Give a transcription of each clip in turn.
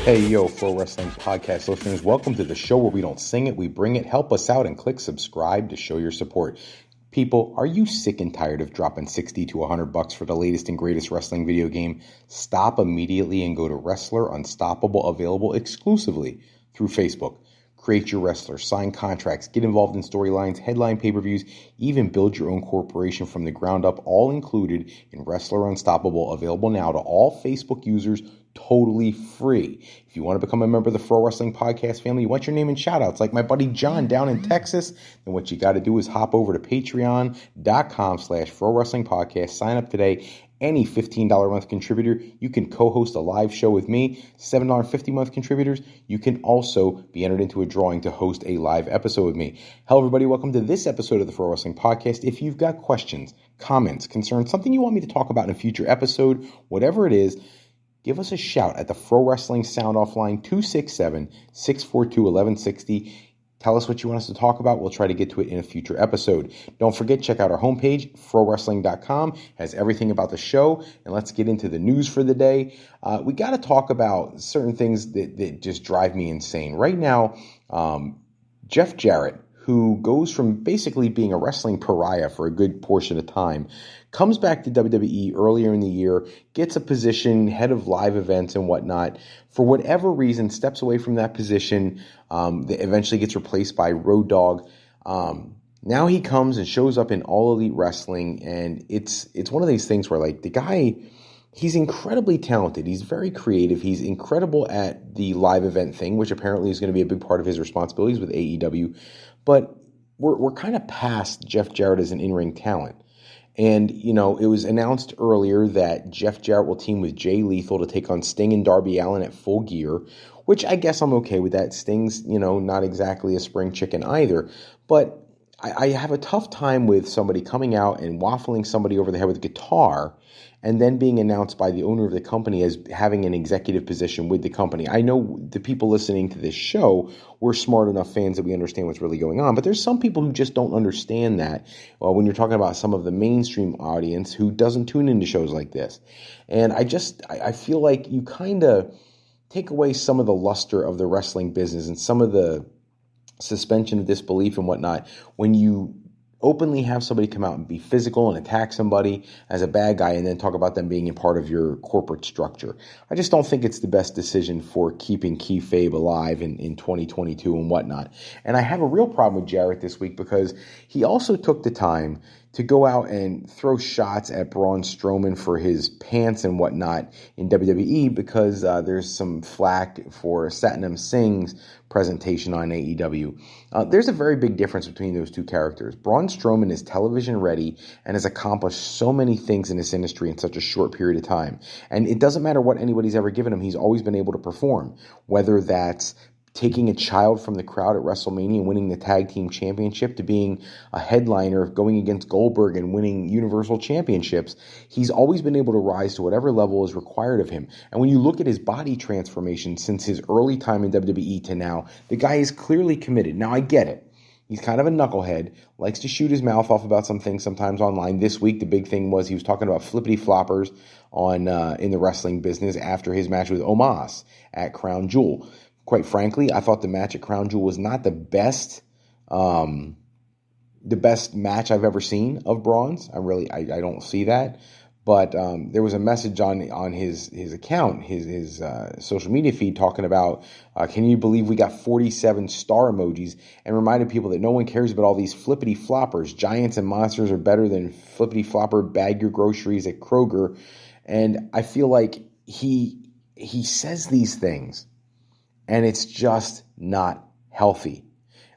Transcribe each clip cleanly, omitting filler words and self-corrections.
Hey, yo, Pro Wrestling Podcast listeners, welcome to the show where we don't sing it, we bring it. Help us out and click subscribe to show your support. People, are you sick and tired of dropping $60 to $100 for the latest and greatest wrestling video game? Stop immediately and go to Wrestler Unstoppable, available exclusively through Facebook. Create your wrestler, sign contracts, get involved in storylines, headline pay-per-views, even build your own corporation from the ground up, all included in Wrestler Unstoppable, available now to all Facebook users, totally free. If you want to become a member of the Pro Wrestling Podcast family, you want your name and shout-outs like my buddy John down in Texas, then what you got to do is hop over to patreon.com/Pro Wrestling Podcast, sign up today. Any $15 a month contributor, you can co-host a live show with me. $7.50 a month contributors, you can also be entered into a drawing to host a live episode with me. Hello, everybody. Welcome to this episode of the Pro Wrestling Podcast. If you've got questions, comments, concerns, something you want me to talk about in a future episode, whatever it is, give us a shout at the Pro Wrestling Sound Off line, 267-642-1160. Tell us what you want us to talk about. We'll try to get to it in a future episode. Don't forget, check out our homepage, frowrestling.com. Has everything about the show. And let's get into the news for the day. We got to talk about certain things that just drive me insane. Right now, Jeff Jarrett, who goes from basically being a wrestling pariah for a good portion of time, comes back to WWE earlier in the year, gets a position, head of live events and whatnot. For whatever reason, steps away from that position, that eventually gets replaced by Road Dogg. Now he comes and shows up in All Elite Wrestling, and it's one of these things where, like, the guy, he's incredibly talented. He's very creative. He's incredible at the live event thing, which apparently is going to be a big part of his responsibilities with AEW. But we're kind of past Jeff Jarrett as an in-ring talent. And, you know, it was announced earlier that Jeff Jarrett will team with Jay Lethal to take on Sting and Darby Allin at Full Gear, which I guess I'm okay with that. Sting's, you know, not exactly a spring chicken either. But I have a tough time with somebody coming out and waffling somebody over the head with a guitar and then being announced by the owner of the company as having an executive position with the company. I know the people listening to this show, we're smart enough fans that we understand what's really going on, but there's some people who just don't understand that when you're talking about some of the mainstream audience who doesn't tune into shows like this. And I feel like you kind of take away some of the luster of the wrestling business and some of the suspension of disbelief and whatnot when you openly have somebody come out and be physical and attack somebody as a bad guy and then talk about them being a part of your corporate structure. I just don't think it's the best decision for keeping kayfabe alive in 2022 and whatnot. And I have a real problem with Jarrett this week because he also took the time to go out and throw shots at Braun Strowman for his pants and whatnot in WWE because there's some flack for Satnam Singh's presentation on AEW. There's a very big difference between those two characters. Braun Strowman is television ready and has accomplished so many things in this industry in such a short period of time. And it doesn't matter what anybody's ever given him, he's always been able to perform, whether that's taking a child from the crowd at WrestleMania and winning the tag team championship to being a headliner going against Goldberg and winning Universal Championships. He's always been able to rise to whatever level is required of him. And when you look at his body transformation since his early time in WWE to now, the guy is clearly committed. Now, I get it. He's kind of a knucklehead, likes to shoot his mouth off about some things sometimes online. This week, the big thing was he was talking about flippity floppers on in the wrestling business after his match with Omos at Crown Jewel. Quite frankly, I thought the match at Crown Jewel was not the best match I've ever seen of Braun's. I don't see that. But there was a message on his account, his social media feed talking about, can you believe we got 47 star emojis, and reminded people that no one cares about all these flippity floppers. Giants and monsters are better than flippity flopper bag your groceries at Kroger. And I feel like he says these things, and it's just not healthy.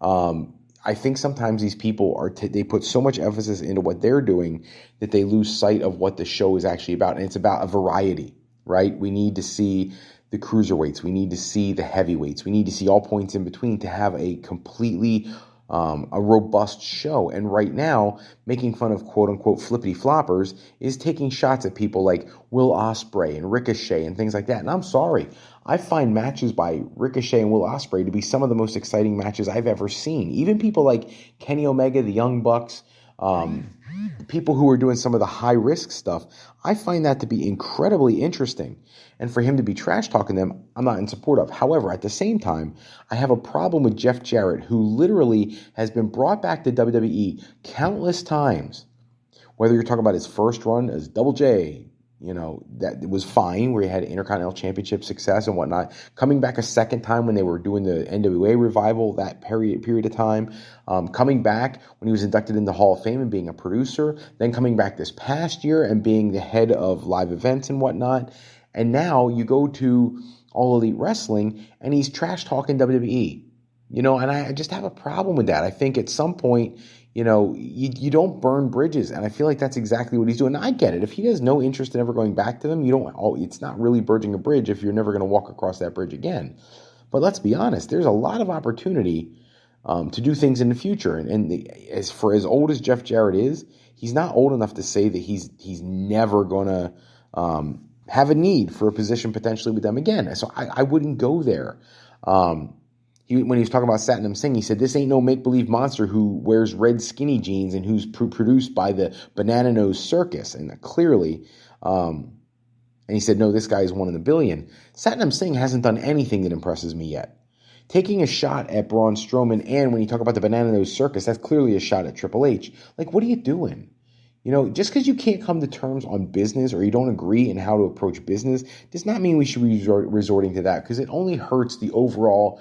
I think sometimes these people they put so much emphasis into what they're doing that they lose sight of what the show is actually about. And it's about a variety, right? We need to see the cruiserweights. We need to see the heavyweights. We need to see all points in between to have a completely a robust show. And right now, making fun of quote-unquote flippity floppers is taking shots at people like Will Ospreay and Ricochet and things like that. And I'm sorry, I find matches by Ricochet and Will Ospreay to be some of the most exciting matches I've ever seen. Even people like Kenny Omega, the Young Bucks, people who are doing some of the high-risk stuff, I find that to be incredibly interesting. And for him to be trash-talking them, I'm not in support of. However, at the same time, I have a problem with Jeff Jarrett, who literally has been brought back to WWE countless times. Whether you're talking about his first run as Double J, that was fine, where he had Intercontinental Championship success and whatnot. Coming back a second time when they were doing the NWA revival, that period of time. Coming back when he was inducted into Hall of Fame and being a producer. Then coming back this past year and being the head of live events and whatnot. And now you go to All Elite Wrestling and he's trash-talking WWE. And I just have a problem with that. I think at some point, you don't burn bridges, and I feel like that's exactly what he's doing. And I get it. If he has no interest in ever going back to them, it's not really burning a bridge if you're never going to walk across that bridge again. But let's be honest, there's a lot of opportunity to do things in the future. And as old as Jeff Jarrett is, he's not old enough to say that he's never going to have a need for a position potentially with them again. So I wouldn't go there. When he was talking about Satnam Singh, he said, this ain't no make-believe monster who wears red skinny jeans and who's produced by the Banana Nose Circus. And clearly, and he said, no, this guy is one in a billion. Satnam Singh hasn't done anything that impresses me yet. Taking a shot at Braun Strowman, and when you talk about the Banana Nose Circus, that's clearly a shot at Triple H. Like, what are you doing? Just because you can't come to terms on business or you don't agree in how to approach business does not mean we should be resorting to that, because it only hurts the overall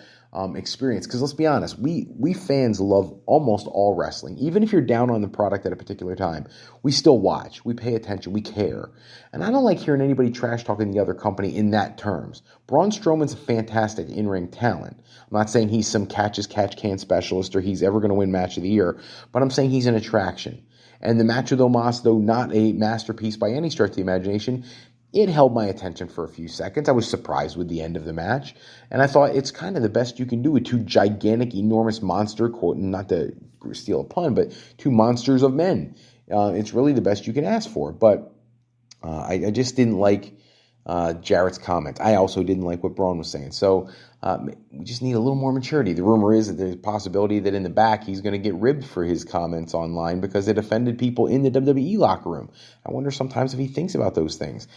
experience. Because let's be honest, we fans love almost all wrestling. Even if you're down on the product at a particular time, we still watch, we pay attention, we care. And I don't like hearing anybody trash talking the other company in that terms. Braun Strowman's a fantastic in-ring talent. I'm not saying he's some catch-as-catch-can specialist or he's ever going to win match of the year, but I'm saying he's an attraction. And the match with Omos, though not a masterpiece by any stretch of the imagination, it held my attention for a few seconds. I was surprised with the end of the match. And I thought it's kind of the best you can do with two gigantic, enormous monster, quote, not to steal a pun, but two monsters of men. It's really the best you can ask for. But I just didn't like Jarrett's comments. I also didn't like what Braun was saying. So we just need a little more maturity. The rumor is that there's a possibility that in the back he's going to get ribbed for his comments online because it offended people in the WWE locker room. I wonder sometimes if he thinks about those things.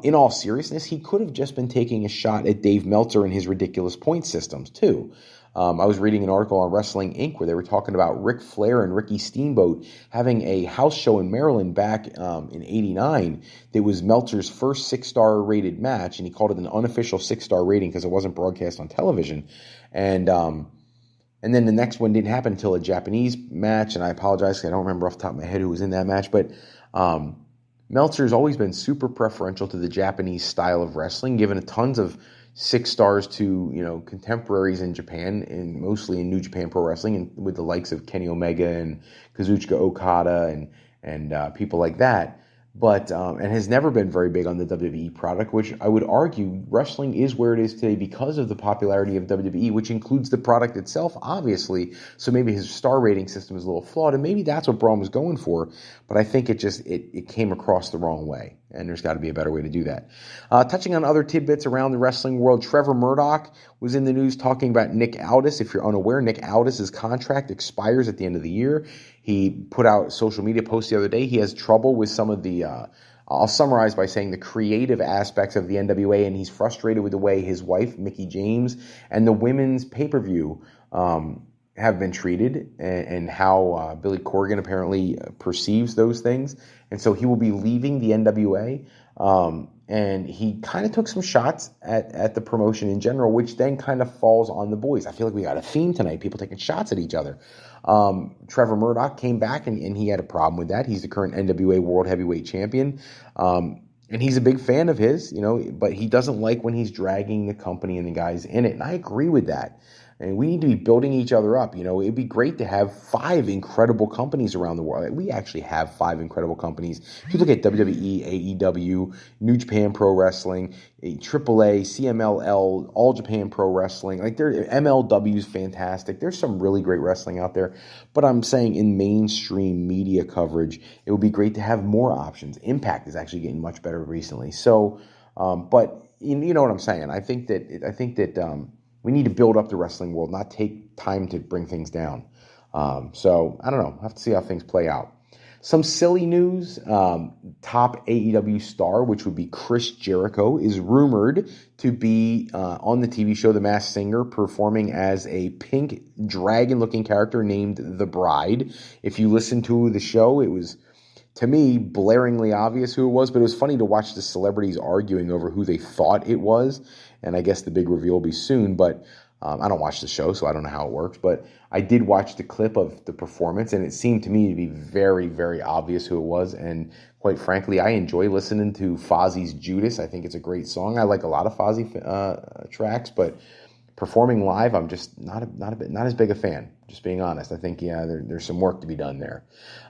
In all seriousness, he could have just been taking a shot at Dave Meltzer and his ridiculous point systems too. I was reading an article on Wrestling Inc. where they were talking about Ric Flair and Ricky Steamboat having a house show in Maryland back in '89 that was Meltzer's first 6-star rated match, and he called it an unofficial 6-star rating because it wasn't broadcast on television. And then the next one didn't happen until a Japanese match, and I apologize because I don't remember off the top of my head who was in that match, but Meltzer's always been super preferential to the Japanese style of wrestling, given tons of 6 stars to contemporaries in Japan, and mostly in New Japan Pro Wrestling, and with the likes of Kenny Omega and Kazuchika Okada and people like that. But and has never been very big on the WWE product, which I would argue wrestling is where it is today because of the popularity of WWE, which includes the product itself, obviously. So maybe his star rating system is a little flawed, and maybe that's what Braun was going for. But I think it came across the wrong way, and there's got to be a better way to do that. Touching on other tidbits around the wrestling world, Trevor Murdoch was in the news talking about Nick-Aldis. If you're unaware, Nick-Aldis' contract expires at the end of the year. He put out a social media post the other day. He has trouble with some of the, I'll summarize by saying the creative aspects of the NWA, and he's frustrated with the way his wife, Mickie James, and the women's pay-per-view have been treated, and how Billy Corgan apparently perceives those things. And so he will be leaving the NWA, and he kind of took some shots at the promotion in general, which then kind of falls on the boys. I feel like we got a theme tonight, people taking shots at each other. Trevor Murdoch came back, and he had a problem with that. He's the current NWA World Heavyweight Champion, and he's a big fan of his, but he doesn't like when he's dragging the company and the guys in it, and I agree with that. And we need to be building each other up. It'd be great to have 5 incredible companies around the world. We actually have 5 incredible companies. If you look at WWE, AEW, New Japan Pro Wrestling, AAA, CMLL, All Japan Pro Wrestling, MLW is fantastic. There's some really great wrestling out there. But I'm saying in mainstream media coverage, it would be great to have more options. Impact is actually getting much better recently. So, but you know what I'm saying. I think that we need to build up the wrestling world, not take time to bring things down. So I don't know. I'll have to see how things play out. Some silly news. Top AEW star, which would be Chris Jericho, is rumored to be on the TV show The Masked Singer, performing as a pink dragon-looking character named The Bride. If you listen to the show, it was, to me, blaringly obvious who it was, but it was funny to watch the celebrities arguing over who they thought it was, and I guess the big reveal will be soon, but I don't watch the show, so I don't know how it works, but I did watch the clip of the performance, and it seemed to me to be very, very obvious who it was, and quite frankly, I enjoy listening to Fozzie's Judas. I think it's a great song. I like a lot of Fozzy tracks, but performing live, I'm just not as big a fan, just being honest. I think, there's some work to be done there.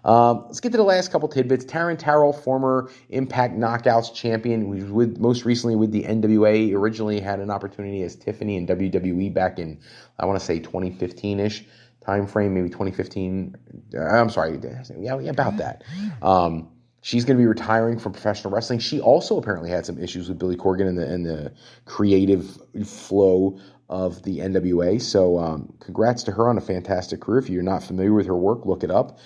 Let's get to the last couple tidbits. Taryn Terrell, former Impact Knockouts champion, who was most recently with the NWA, originally had an opportunity as Tiffany in WWE back in, I want to say 2015-ish time frame, maybe 2015. I'm sorry, yeah, about that. She's going to be retiring from professional wrestling. She also apparently had some issues with Billy Corgan and the creative flow of the NWA. So congrats to her on a fantastic career. If you're not familiar with her work, look it up.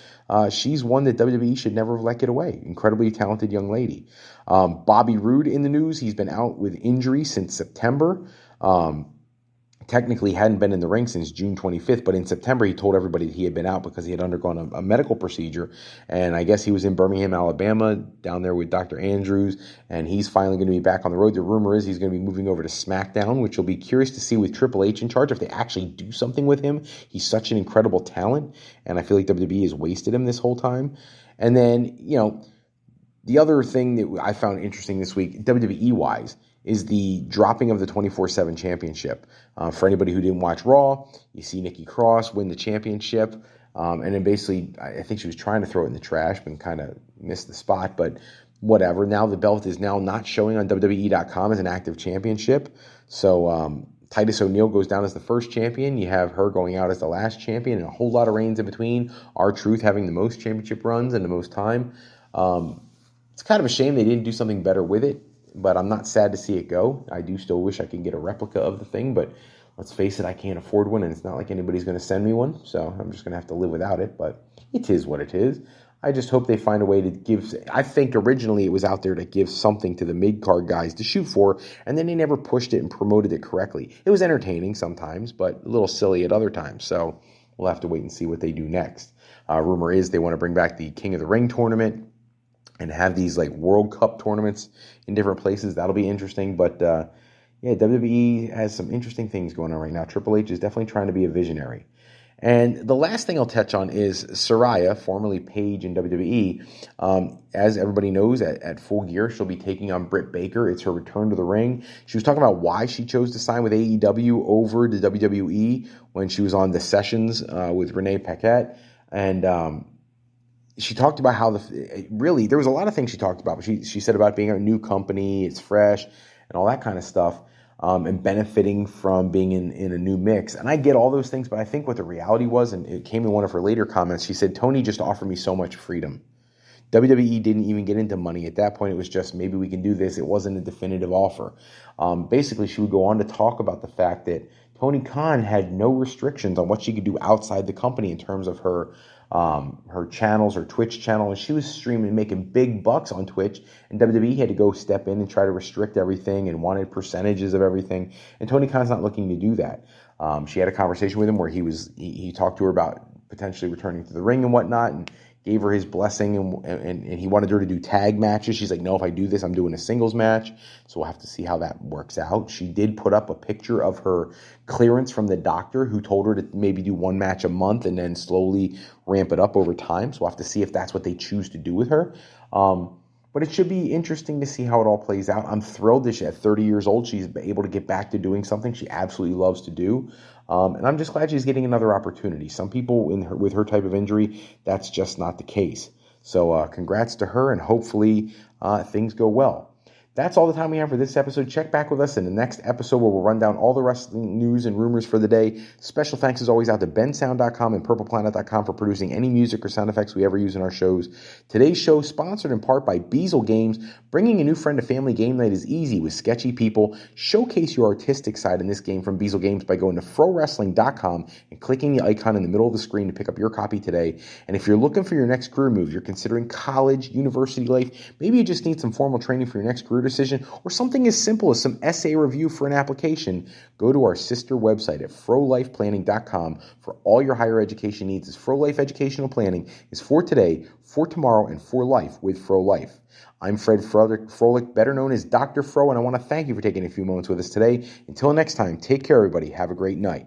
She's one that WWE should never have let get away. Incredibly talented young lady. Bobby Roode in the news. He's been out with injury since September. Technically hadn't been in the ring since June 25th, but in September he told everybody he had been out because he had undergone a medical procedure, and I guess he was in Birmingham, Alabama, down there with Dr. Andrews, and he's finally going to be back on the road. The rumor is he's going to be moving over to SmackDown, which will be curious to see with Triple H in charge if they actually do something with him. He's such an incredible talent, and I feel like WWE has wasted him this whole time. And then, the other thing that I found interesting this week, WWE-wise, is the dropping of the 24/7 championship. For anybody who didn't watch Raw, you see Nikki Cross win the championship, and then basically, I think she was trying to throw it in the trash, but kind of missed the spot, but whatever. Now the belt is now not showing on WWE.com as an active championship, so Titus O'Neil goes down as the first champion. You have her going out as the last champion, and a whole lot of reigns in between. R-Truth having the most championship runs and the most time. It's kind of a shame they didn't do something better with it, but I'm not sad to see it go. I do still wish I could get a replica of the thing, but let's face it, I can't afford one, and it's not like anybody's going to send me one, so I'm just going to have to live without it, but it is what it is. I just hope they find a way to give... I think originally it was out there to give something to the mid-card guys to shoot for, and then they never pushed it and promoted it correctly. It was entertaining sometimes, but a little silly at other times, so we'll have to wait and see what they do next. Rumor is they want to bring back the King of the Ring tournament and have these World Cup tournaments in different places. That'll be interesting. But WWE has some interesting things going on right now. Triple H is definitely trying to be a visionary. And the last thing I'll touch on is Saraya, formerly Paige in WWE. As everybody knows, at Full Gear, she'll be taking on Britt Baker. It's her return to the ring. She was talking about why she chose to sign with AEW over to WWE when she was on The Sessions with Renee Paquette. And she talked about how there was a lot of things she talked about, but she said about being a new company, it's fresh, and all that kind of stuff, and benefiting from being in a new mix. And I get all those things, but I think what the reality was, and it came in one of her later comments, she said, Tony just offered me so much freedom. WWE didn't even get into money. At that point, it was just, maybe we can do this. It wasn't a definitive offer. Basically, she would go on to talk about the fact that Tony Khan had no restrictions on what she could do outside the company in terms of her channels, her Twitch channel, and she was streaming, making big bucks on Twitch, and WWE had to go step in and try to restrict everything and wanted percentages of everything, and Tony Khan's not looking to do that. She had a conversation with him where he talked to her about potentially returning to the ring and whatnot, and gave her his blessing, and he wanted her to do tag matches. She's like, no, if I do this, I'm doing a singles match. So we'll have to see how that works out. She did put up a picture of her clearance from the doctor who told her to maybe do one match a month and then slowly ramp it up over time. So we'll have to see if that's what they choose to do with her. But it should be interesting to see how it all plays out. I'm thrilled that at 30 years old, she's able to get back to doing something she absolutely loves to do. And I'm just glad she's getting another opportunity. Some people with her type of injury, that's just not the case. So congrats to her, and hopefully things go well. That's all the time we have for this episode. Check back with us in the next episode where we'll run down all the wrestling news and rumors for the day. Special thanks as always out to bensound.com and purpleplanet.com for producing any music or sound effects we ever use in our shows. Today's show sponsored in part by Beazle Games. Bringing a new friend to family game night is easy with sketchy people. Showcase your artistic side in this game from Beazle Games by going to frowrestling.com and clicking the icon in the middle of the screen to pick up your copy today. And if you're looking for your next career move, you're considering college, university life, maybe you just need some formal training for your next career decision, or something as simple as some essay review for an application, go to our sister website at frolifeplanning.com for all your higher education needs. As Fro Life Educational Planning is for today, for tomorrow, and for life with Fro Life. I'm Fred Froelich, better known as Dr. Fro, and I want to thank you for taking a few moments with us today. Until next time, take care, everybody. Have a great night.